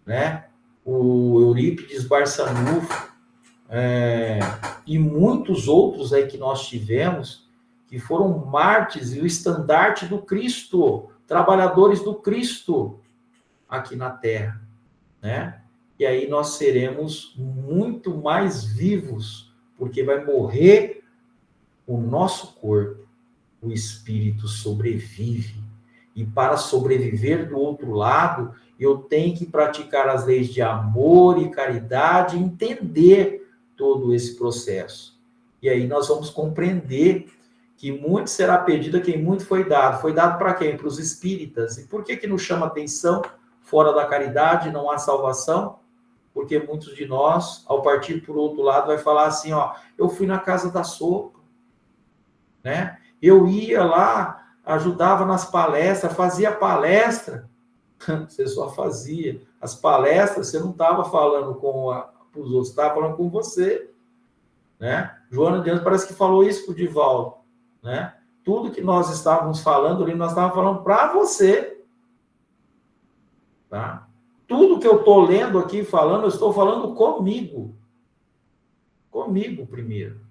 né? O Eurípides Barçanufo, e muitos outros aí que nós tivemos, que foram mártires e o estandarte do Cristo, trabalhadores do Cristo aqui na Terra, né? E aí nós seremos muito mais vivos, porque vai morrer o nosso corpo, o espírito sobrevive. E para sobreviver do outro lado, eu tenho que praticar as leis de amor e caridade, entender todo esse processo. E aí nós vamos compreender que muito será pedido a quem muito foi dado. Foi dado para quem? Para os espíritas. E por que nos chama atenção? Fora da caridade não há salvação? Porque muitos de nós, ao partir por outro lado, vai falar assim, ó, eu fui na casa da sopa, né? Eu ia lá, ajudava nas palestras, fazia palestra, você só fazia. As palestras, você não estava falando com os outros, estava falando com você, né? Joana de Anjos parece que falou isso para o Divaldo, né? Tudo que nós estávamos falando ali, nós estávamos falando para você, tá? Tudo que eu estou lendo aqui, falando, eu estou falando comigo. Comigo primeiro.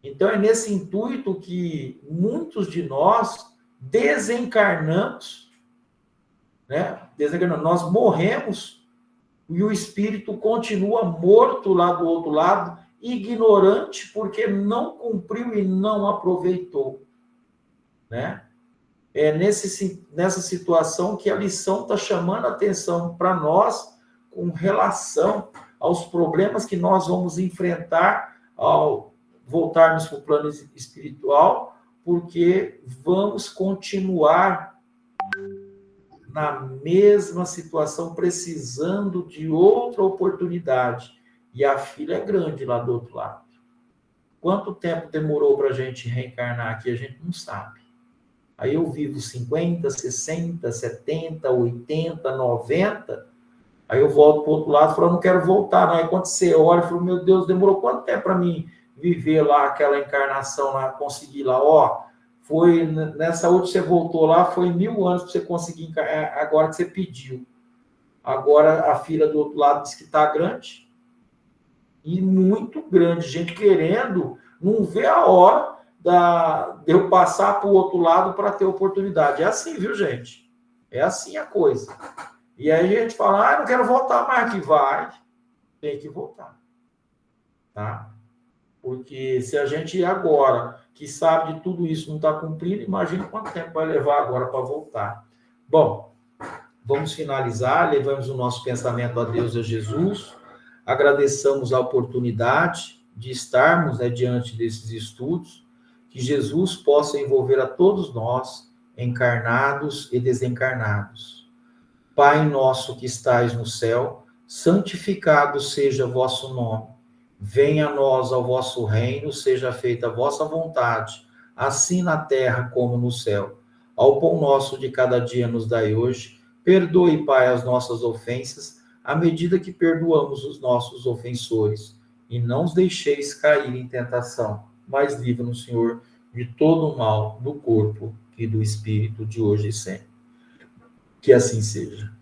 Então, é nesse intuito que muitos de nós desencarnamos, né? Desencarnamos. Nós morremos e o espírito continua morto lá do outro lado, ignorante, porque não cumpriu e não aproveitou, né? É nessa situação que a lição está chamando a atenção para nós com relação aos problemas que nós vamos enfrentar ao voltarmos para o plano espiritual, porque vamos continuar na mesma situação, precisando de outra oportunidade. E a fila é grande lá do outro lado. Quanto tempo demorou para a gente reencarnar aqui, a gente não sabe. Aí eu vivo 50, 60, 70, 80, 90, aí eu volto para o outro lado e falo, eu não quero voltar, não. Aí quando você olha, eu falo, meu Deus, demorou quanto tempo para mim viver lá aquela encarnação, lá, conseguir lá, ó, foi nessa outra que você voltou lá, foi 1000 anos para você conseguir encarnar, agora que você pediu. Agora a fila do outro lado diz que está grande, e muito grande, gente querendo, não vê a hora de eu passar para o outro lado para ter oportunidade. É assim, viu, gente? É assim a coisa. E aí a gente fala, não quero voltar mais, que vai. Tem que voltar. Tá? Porque se a gente agora, que sabe de tudo isso, não está cumprindo, imagina quanto tempo vai levar agora para voltar. Bom, vamos finalizar, levamos o nosso pensamento a Deus e a Jesus, agradeçamos a oportunidade de estarmos, né, diante desses estudos, que Jesus possa envolver a todos nós, encarnados e desencarnados. Pai nosso que estais no céu, santificado seja vosso nome. Venha a nós ao vosso reino, seja feita a vossa vontade, assim na terra como no céu. Ao pão nosso de cada dia nos dai hoje. Perdoe, Pai, as nossas ofensas, à medida que perdoamos os nossos ofensores. E não os deixeis cair em tentação, mas livra-nos, Senhor, de todo o mal do corpo e do espírito, de hoje e sempre. Que assim seja.